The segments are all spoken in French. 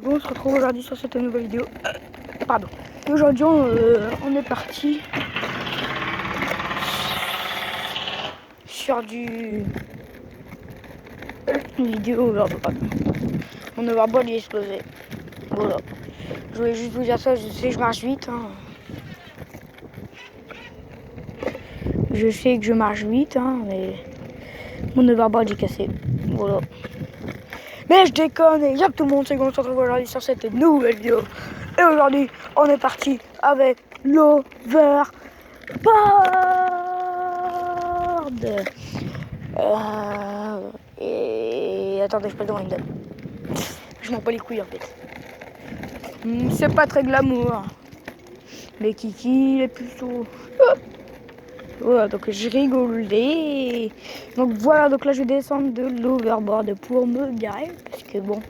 Bon, on se retrouve aujourd'hui sur cette nouvelle vidéo. Pardon. Et aujourd'hui, on est parti sur une vidéo. Mon overboard est explosé. Voilà. Je voulais juste vous dire ça. Je sais que je marche vite. Hein. Je sais que je marche vite, hein, mais mon overboard est cassé. Voilà. Mais je déconne, et y'a tout le monde, c'est qu'on se retrouve aujourd'hui sur cette nouvelle vidéo. Et aujourd'hui, on est parti avec l'overboard. Et attendez, je passe devant une dame. Je m'en bats les couilles en fait. C'est pas très glamour. Mais Kiki, les puceaux. Voilà, donc je rigolais. Donc voilà, donc là je vais descendre de l'overboard pour me garer. Parce que bon.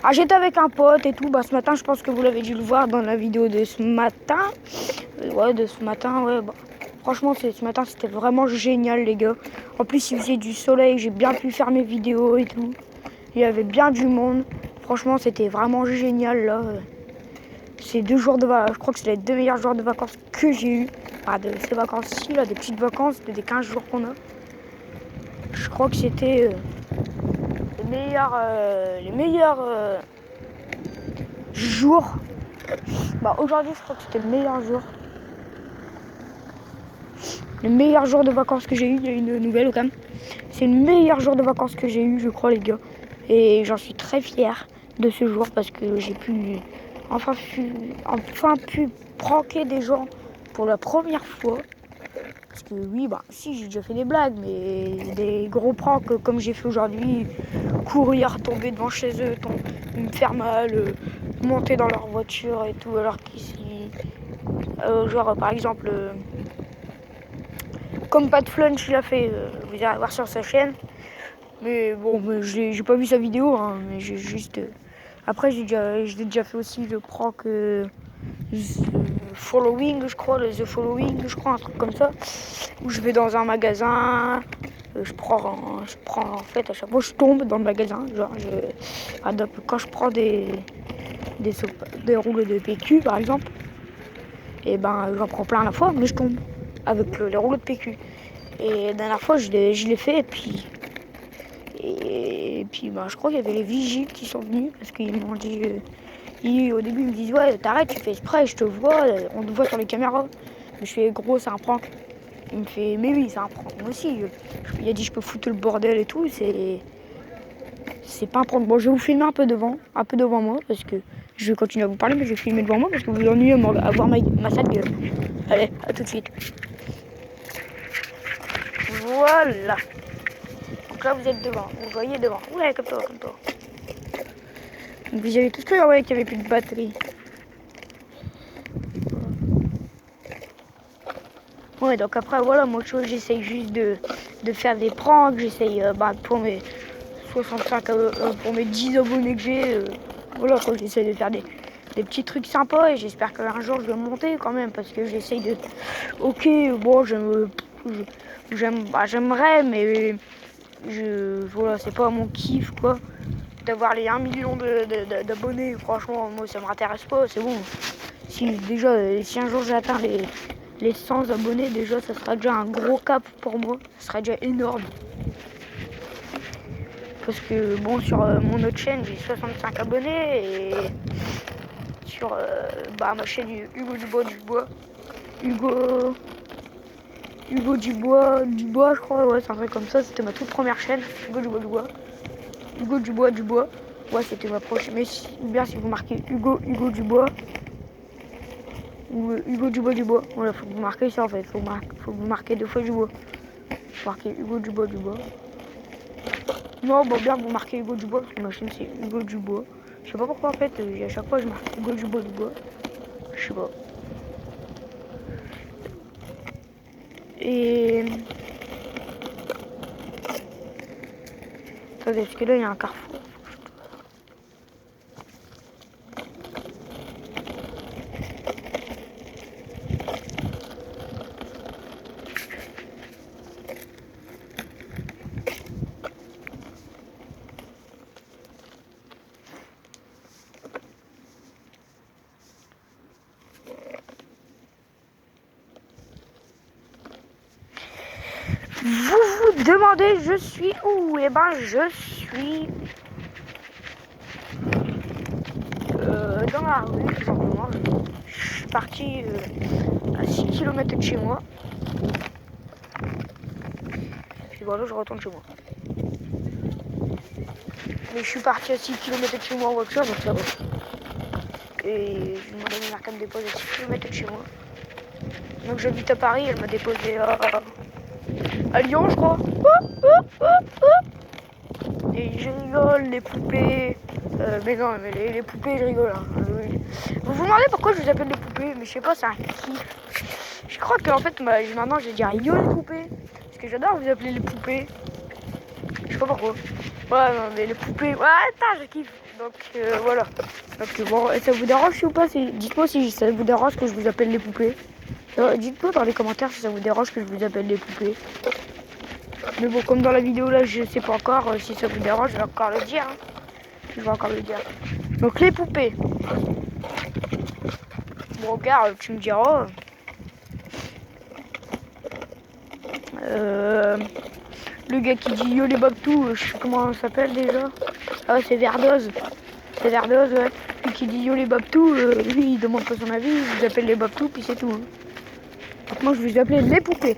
Ah, j'étais avec un pote et tout. Bah, ce matin, je pense que vous l'avez dû le voir dans la vidéo de ce matin. Ouais, de ce matin, ouais. Bah, franchement, ce matin, c'était vraiment génial, les gars. En plus, il faisait du soleil. J'ai bien pu faire mes vidéos et tout. Il y avait bien du monde. Franchement, c'était vraiment génial, là. Ces 2 jours de vacances, je crois que c'est les 2 meilleurs jours de vacances que j'ai eu. Enfin, de ces vacances-ci, là, des petites vacances, des 15 jours qu'on a. Je crois que c'était les meilleurs jours. Bah, aujourd'hui, je crois que c'était le meilleur jour. Le meilleur jour de vacances que j'ai eu. Il y a une nouvelle au calme. C'est le meilleur jour de vacances que j'ai eu, je crois, les gars. Et j'en suis très fier de ce jour parce que j'ai enfin pu pranker des gens pour la première fois. Parce que oui, bah si, j'ai déjà fait des blagues, mais des gros pranks comme j'ai fait aujourd'hui, courir, tomber devant chez eux, me faire mal, monter dans leur voiture et tout, alors qu'ici, genre par exemple, comme Pat Flunch l'a fait, vous allez voir sur sa chaîne. Mais bon, j'ai pas vu sa vidéo, hein, mais j'ai juste. Après, j'ai déjà fait aussi le prank Following, je crois, The Following, je crois, un truc comme ça, où je vais dans un magasin, je prends en fait à chaque fois je tombe dans le magasin, genre quand je prends des rouleaux de PQ par exemple, et ben j'en prends plein à la fois, mais je tombe avec les rouleaux de PQ. Et la dernière fois je l'ai fait et puis bah, je crois qu'il y avait les vigiles qui sont venus parce qu'ils m'ont dit. Au début, ils me disent ouais, t'arrêtes, tu fais exprès, je te vois, on te voit sur les caméras. Mais je fais gros, c'est un prank. Il me fait mais oui, c'est un prank. Moi aussi, il a dit je peux foutre le bordel et tout. C'est pas un prank. Bon, je vais vous filmer un peu devant moi parce que je vais continuer à vous parler, mais je vais filmer devant moi parce que vous ennuyez à voir ma sale gueule. Allez, à tout de suite. Voilà. Donc là, vous êtes devant. Vous voyez devant. Ouais, comme toi, comme toi. Donc vous avez tous cru qu'il n'y avait plus de batterie. Ouais, donc après, voilà, moi, j'essaye juste de faire des pranks. J'essaye, pour mes 65, pour mes 10 abonnés que j'ai, voilà, quoi, j'essaye de faire des petits trucs sympas et j'espère qu'un jour je vais monter quand même parce que j'essaye de. Ok, bon, j'aimerais, mais voilà, c'est pas mon kiff, quoi. D'avoir les 1 million d'abonnés, franchement, moi, ça m'intéresse pas, c'est bon. Si un jour j'atteins les 100 abonnés, déjà, ça sera déjà un gros cap pour moi. Ça sera déjà énorme. Parce que, bon, sur mon autre chaîne, j'ai 65 abonnés. Et sur ma chaîne Hugo Dubois, Hugo Dubois, je crois, ouais, c'est un truc comme ça. C'était ma toute première chaîne, Hugo Dubois. Ouais, c'était ma prochaine. Mais bien, si vous marquez Hugo Dubois, ou Hugo Dubois. Voilà, faut que vous marquez ça en fait. Faut que vous marquez 2 fois Dubois. Faut marquer Hugo Dubois. Non, bon, bien, vous marquez Hugo Dubois, parce que ma chaîne c'est Hugo Dubois. Je sais pas pourquoi en fait, à chaque fois je marque Hugo Dubois. Je sais pas. Et. Attendez, parce que là il y a un carrefour. demandez je suis où? Eh ben je suis dans la rue tout simplement. Je suis parti à 6 km de chez moi. Puis voilà, je retourne chez moi. Mais je suis parti à 6 km de chez moi en voiture, donc ça va. Et je demandé à ma mère qu'elle me dépose à 6 km de chez moi. Donc j'habite à Paris, elle m'a déposé à Lyon, je crois. Et je rigole, les poupées. Mais non, mais les poupées, je rigole. Hein. Vous vous demandez pourquoi je vous appelle les poupées, mais je sais pas, c'est un kiff. Je crois qu'en fait, maintenant, je vais dire yo les poupées. Parce que j'adore vous appeler les poupées. Je sais pas pourquoi. Ouais, non, mais les poupées. Ouais, attends, je kiffe. Donc voilà. Donc bon, ça vous dérange ou pas? Dites-moi si ça vous dérange que je vous appelle les poupées. Dites-moi dans les commentaires si ça vous dérange que je vous appelle les poupées. Mais bon, comme dans la vidéo là, je sais pas encore si ça vous dérange, je vais encore le dire. Hein. Je vais encore le dire. Donc les poupées. Bon, regarde, tu me diras. Le gars qui dit yo les babtous, je sais comment ça s'appelle déjà. Ah ouais, c'est Verdoz. C'est Verdoz, ouais. Lui qui dit yo les babtous, lui il demande pas son avis, il vous appelle les babtous, puis c'est tout. Hein. Donc moi je vous appelais les poupées.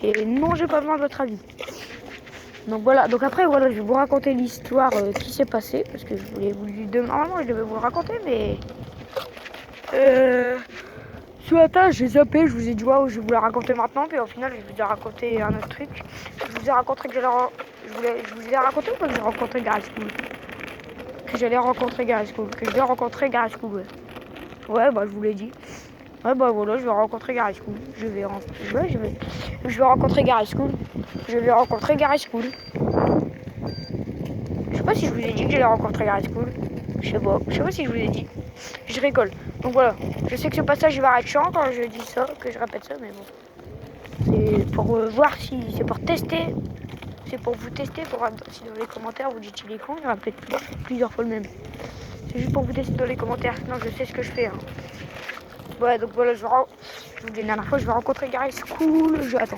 Et non, j'ai pas besoin de votre avis. Donc voilà, donc après voilà, je vais vous raconter l'histoire qui s'est passée. Parce que je voulais vous dire, normalement je devais vous le raconter, mais ce matin j'ai zappé, je vous ai dit waouh, je vais vous la raconter maintenant, puis au final je vous ai raconté un autre truc. Je vous ai raconté que je vous ai raconté ou pas que j'ai rencontré Garage School. Que j'allais rencontrer Garage School, que je vais rencontrer Garage School. Ouais, bah je vous l'ai dit. Ouais, bah voilà, je vais rencontrer Garage School. Je vais rencontrer Garage School. Je vais rencontrer Garage School. Je sais pas si je vous ai dit que j'allais rencontrer Garage School. Je sais pas si je vous ai dit. Je rigole. Donc voilà, je sais que ce passage va être chiant quand je dis ça, que je répète ça, mais bon. C'est pour voir si c'est pour tester. C'est pour vous tester, pour voir si dans les commentaires vous dites il est con, il y aura peut-être plusieurs fois le même. C'est juste pour vous tester dans les commentaires, sinon je sais ce que je fais. Hein. Ouais, donc voilà, je vous dis la dernière fois, je vais rencontrer Garage School. Attends,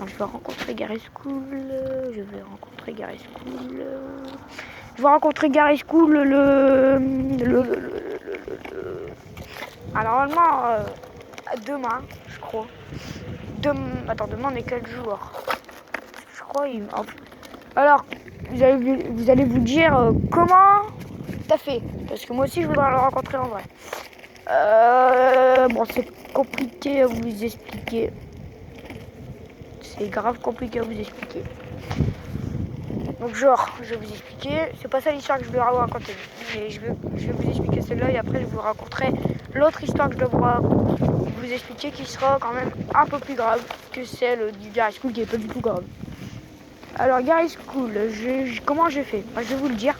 je vais rencontrer Garage School. Je vais rencontrer Garage School. Je vais rencontrer Garage School Alors normalement, demain, je crois. Attends, demain on est quel jour? Je crois. Alors, vous allez vous dire comment t'as fait? Parce que moi aussi je voudrais le rencontrer en vrai. Bon, c'est compliqué à vous expliquer. C'est grave compliqué à vous expliquer. Donc genre, je vais vous expliquer. C'est pas ça l'histoire que je dois vous raconter. Mais je vais vous expliquer celle-là et après je vous raconterai l'autre histoire que je dois vous expliquer qui sera quand même un peu plus grave que celle du Garage School qui est pas du tout grave. Alors Garage School, comment j'ai fait? Je vais vous le dire.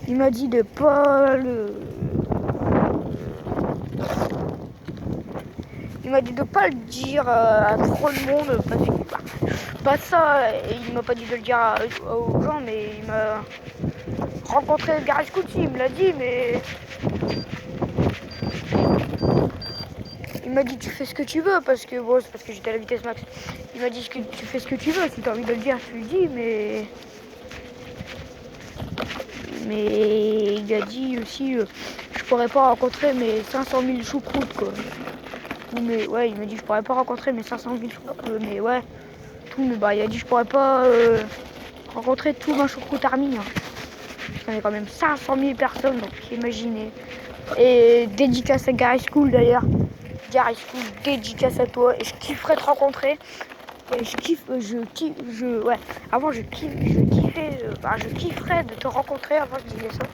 Il m'a dit de pas le... Il m'a dit de pas le dire à trop de monde parce que pas ça, il m'a pas dit de le dire aux gens, mais il m'a rencontré le Garage School, il me l'a dit, mais il m'a dit tu fais ce que tu veux parce que bon, c'est parce que j'étais à la vitesse max. Il m'a dit que tu fais ce que tu veux, si tu as envie de le dire, tu le dis, mais il a dit aussi je pourrais pas rencontrer mes 500 000 choucroutes quoi. Mais ouais, il m'a dit je pourrais pas rencontrer mes 500 000 choucroutes, mais ouais, tout, mais bah il a dit je pourrais pas rencontrer tout ma choucroute army. Hein. Il y a quand même 500 000 personnes, donc imaginez. Et dédicace à Garage School d'ailleurs. Garage School, dédicace à toi. Et je kifferais te rencontrer. Et ouais. Avant je kifferais de te rencontrer, avant je disais ça.